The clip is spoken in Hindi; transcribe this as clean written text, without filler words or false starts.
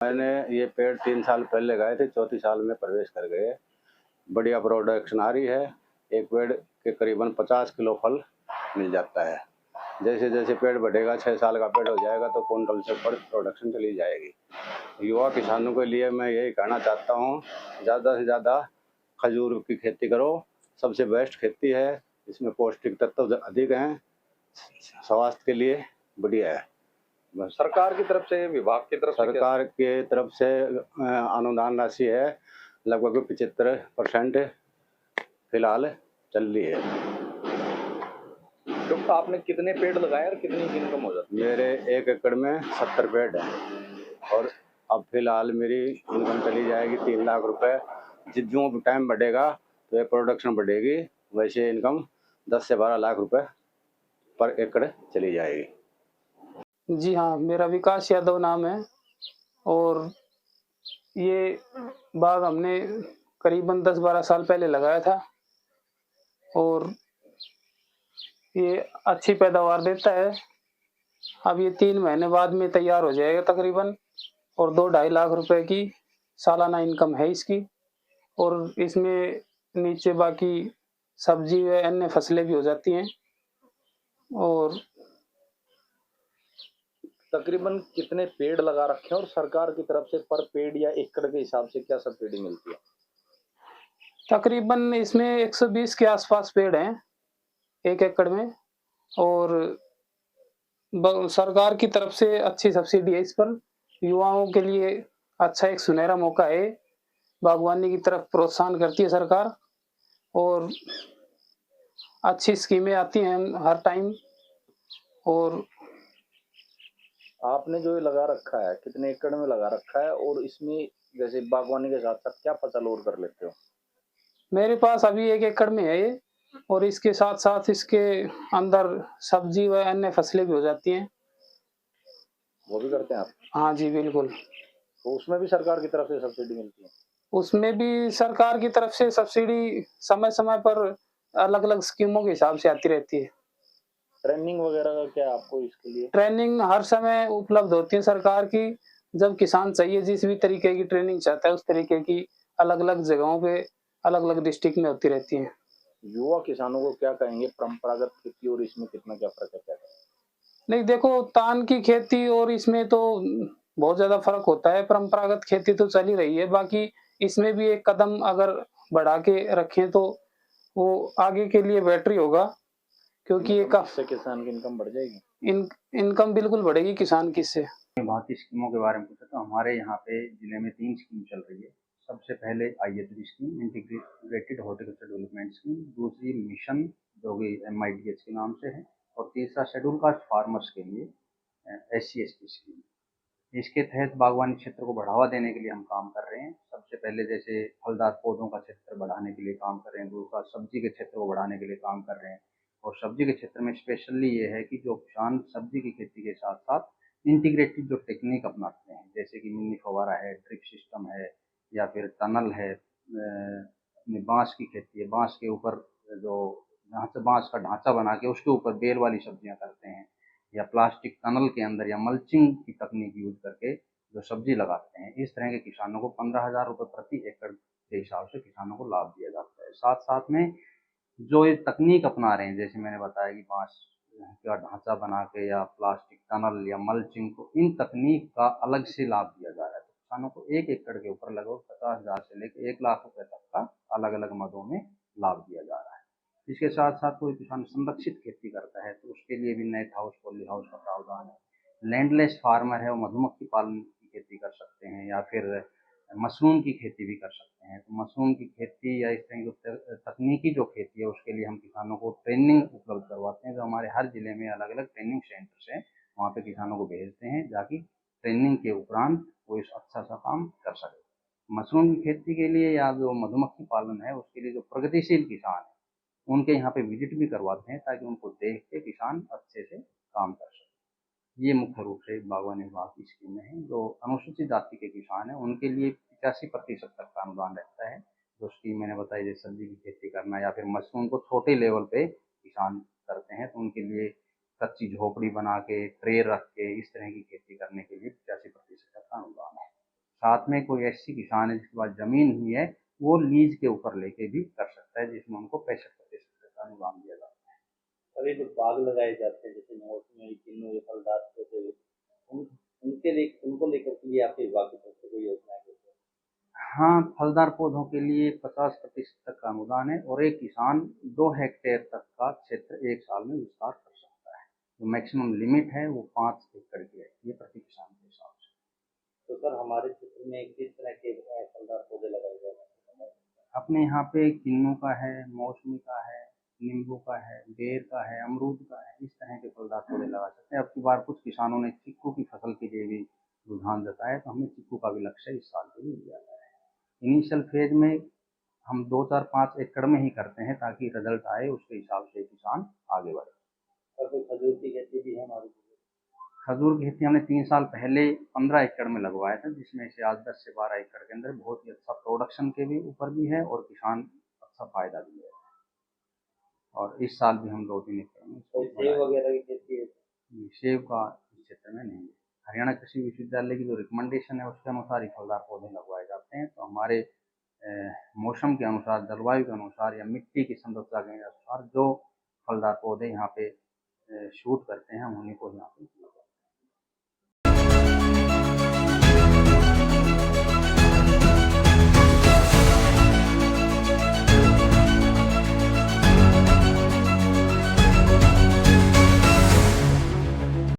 मैंने ये पेड़ 3 साल पहले लगाए थे, चौथी साल में प्रवेश कर गए। बढ़िया प्रोडक्शन आ रही है। एक पेड़ के करीबन 50 किलो फल मिल जाता है। जैसे जैसे पेड़ बढ़ेगा, 6 साल का पेड़ हो जाएगा तो कुंटल से ऊपर प्रोडक्शन चली जाएगी। युवा किसानों के लिए मैं यही कहना चाहता हूँ, ज़्यादा से ज़्यादा खजूर की खेती करो। सबसे बेस्ट खेती है, इसमें पौष्टिक तत्व अधिक हैं, स्वास्थ्य के लिए बढ़िया है। बस सरकार की तरफ से, विभाग की तरफ से सरकार के तरफ से अनुदान राशि है, लगभग 75% फिलहाल चल रही है। तो आपने कितने पेड़ लगाए और कितनी इनकम हो जाती है? मेरे 1 एकड़ में 70 पेड़ है और अब फिलहाल मेरी इनकम चली जाएगी 3 लाख रुपए। जो टाइम बढ़ेगा तो ये प्रोडक्शन बढ़ेगी, वैसे इनकम 10 से 12 लाख रुपए पर एकड़ चली जाएगी। जी हाँ, मेरा विकास यादव नाम है और ये बाग हमने करीबन 10-12 साल पहले लगाया था और ये अच्छी पैदावार देता है। अब ये 3 महीने बाद में तैयार हो जाएगा तकरीबन और 2-2.5 लाख रुपए की सालाना इनकम है इसकी और इसमें नीचे बाकी सब्जी व अन्य फसलें भी हो जाती हैं। और तकरीबन कितने पेड़ लगा रखे हैं और सरकार की तरफ से पर पेड़ या एकड़ के हिसाब से क्या सब्सिडी मिलती है? तकरीबन इसमें 120 के आसपास पेड़ हैं 1 एकड़ में और सरकार की तरफ से अच्छी सब्सिडी है इस पर। युवाओं के लिए अच्छा एक सुनहरा मौका है। बागवानी की तरफ प्रोत्साहन करती है सरकार और अच्छी स्कीमें आती हैं हर टाइम। और आपने जो ये लगा रखा है, कितने एकड़ में लगा रखा है और इसमें जैसे बागवानी के साथ साथ क्या फसल और कर लेते हो? मेरे पास अभी 1 एकड़ में है ये और इसके साथ-साथ इसके अंदर सब्जी व अन्य फसलें भी हो जाती हैं। वो भी करते हैं आप? हाँ जी, बिल्कुल। तो उसमें भी सरकार की तरफ से सब्सिडी मिलती है? उसमें भी सरकार की तरफ से सब्सिडी समय-समय पर अलग-अलग स्कीमों के हिसाब से आती रहती है। ट्रेनिंग वगैरह का क्या आपको इसके लिए? ट्रेनिंग हर समय उपलब्ध होती है सरकार की। जब किसान चाहिए जिस भी तरीके की ट्रेनिंग चाहता है उस तरीके की अलग-अलग जगहों पे, अलग-अलग डिस्ट्रिक्ट में होती रहती है। युवा किसानों को क्या कहेंगे, परंपरागत खेती और इसमें कितना क्या फर्क है, क्या कहेंगे? नहीं देखो, तान की खेती और इसमें तो बहुत ज़्यादा फ़र्क होता है। परंपरागत खेती तो चल ही रही है, बाकी इसमें भी एक कदम अगर बढ़ा के रखें तो वो आगे के लिए बेटर ही होगा क्योंकि ये इससे किसान की इनकम बढ़ जाएगी? इनकम बिल्कुल बढ़ेगी किसान की इससे। बाकी स्कीमों के बारे में पूछा तो हमारे यहाँ पे जिले में 3 स्कीम चल रही है। सबसे पहले IHB scheme, integrated horticulture development scheme, दूसरी मिशन जो कि MIDH के नाम से है और तीसरा शेड्यूल कास्ट फार्मर्स के लिए SC/ST स्कीम। इसके तहत बागवानी क्षेत्र को बढ़ावा देने के लिए हम काम कर रहे हैं। सबसे पहले जैसे फलदार पौधों का क्षेत्र बढ़ाने के लिए काम कर रहे हैं, दूसरा सब्जी के क्षेत्र को बढ़ाने के लिए काम कर रहे हैं और सब्जी के क्षेत्र में स्पेशली ये है कि जो किसान सब्जी की खेती के साथ साथ इंटीग्रेटेड जो टेक्निक अपनाते हैं, जैसे कि मिनी फव्वारा है, ड्रिप सिस्टम है या फिर टनल है, बांस की खेती है, बांस के ऊपर जो बांस का ढांचा बना के उसके ऊपर बेल वाली सब्जियां करते हैं या प्लास्टिक टनल के अंदर या मल्चिंग की तकनीक यूज करके जो सब्जी लगाते हैं, इस तरह के किसानों को 15,000 रुपये प्रति एकड़ के हिसाब से किसानों को लाभ दिया जाता है। साथ साथ में जो ये तकनीक अपना रहे हैं, जैसे मैंने बताया कि बांस का ढांचा बना के या प्लास्टिक टनल या मल्चिंग, को इन तकनीक का अलग से लाभ दिया जा रहा है। तो किसानों को 1 एकड़ के ऊपर लगभग 50,000 से लेकर 1 लाख रुपए तक का अलग अलग मदों में लाभ दिया जा रहा है। इसके साथ साथ कोई किसान संरक्षित खेती करता है तो उसके लिए भी नेट हाउस, पॉली हाउस का प्रावधान है। लैंडलेस फार्मर है, वो मधुमक्खी पालन की खेती कर सकते हैं या फिर मशरूम की खेती भी कर सकते हैं। तो मशरूम की खेती या इस तरह की तकनीकी जो खेती है उसके लिए हम किसानों को ट्रेनिंग उपलब्ध करवाते हैं। जो हमारे हर जिले में अलग अलग ट्रेनिंग सेंटर्स हैं, वहाँ पे किसानों को भेजते हैं ताकि ट्रेनिंग के उपरांत वो इस अच्छा सा काम कर सके। मशरूम की खेती के लिए या जो मधुमक्खी पालन है उसके लिए जो प्रगतिशील किसान है उनके यहाँ पे विजिट भी करवाते हैं ताकि उनको देख के किसान अच्छे से काम कर सके। ये मुख्य रूप से बागवानी विभाग की स्कीमें हैं। जो अनुसूचित जाति के किसान हैं उनके लिए 85% तक का अनुदान रहता है। जो स्कीम मैंने बताई, जैसे सब्जी की खेती करना या फिर मशरूम को छोटे लेवल पे किसान करते हैं तो उनके लिए कच्ची झोपड़ी बना के, ट्रे रख के इस तरह की खेती करने के लिए 85% तक का अनुदान है। साथ में कोई ऐसी किसान है जिसके पास ज़मीन ही है, वो लीज़ के ऊपर लेके भी कर सकता है, जिसमें उनको 65% का अनुदान दिया जाता है। और ये जो बाग लगाए जाते हैं जैसे मौसमी, किन्नू, ये फलदार पौधे, उन उनके लिए उनको लेकर के लिए आपके विभाग की तरफ से कोई योजनाएँ कुछ है? हाँ, फलदार पौधों के लिए 50% तक का अनुदान है और एक किसान 2 हेक्टेयर तक का क्षेत्र एक साल में विस्तार कर सकता है। जो मैक्सिमम लिमिट है वो 5 एकड़ की रहती है प्रति किसान के हिसाब से। तो सर हमारे क्षेत्र में किस तरह के फलदार पौधे लगाए जा रहे हैं? अपने यहाँ पे किन्नू का है, मौसमी का है, नींबू का है, बेर का है, अमरूद का है, इस तरह के फलदार पौधे लगा सकते हैं। अब की बार कुछ किसानों ने चीकू की फसल के लिए भी रुझान जताया, तो हमने चीकू का भी लक्ष्य इस साल के लिए लिया है। इनिशियल फेज में हम 2-4-5 एकड़ में ही करते हैं ताकि रिजल्ट आए, उसके हिसाब से किसान आगे बढ़े। सर कोई खजूर की खेती भी है हमारी? खजूर की खेती हमने 3 साल पहले 15 एकड़ में लगवाया था, जिसमें से आज 10 से 12 एकड़ के अंदर बहुत ही अच्छा प्रोडक्शन के भी ऊपर भी है और किसान अच्छा फायदा भी है। और इस साल भी हम 2-3 एकड़ में इसको कोई सेब बढ़ाएंगे। वगैरह की खेती है? सेब का इस क्षेत्र में नहीं है। हरियाणा कृषि विश्वविद्यालय की जो रिकमेंडेशन है उसके अनुसार ही फलदार पौधे लगवाए जाते हैं। तो हमारे मौसम के अनुसार, जलवायु के अनुसार या मिट्टी की संरचना के अनुसार जो फलदार पौधे यहाँ पे शूट करते हैं, हम उन्हीं को यहाँ पे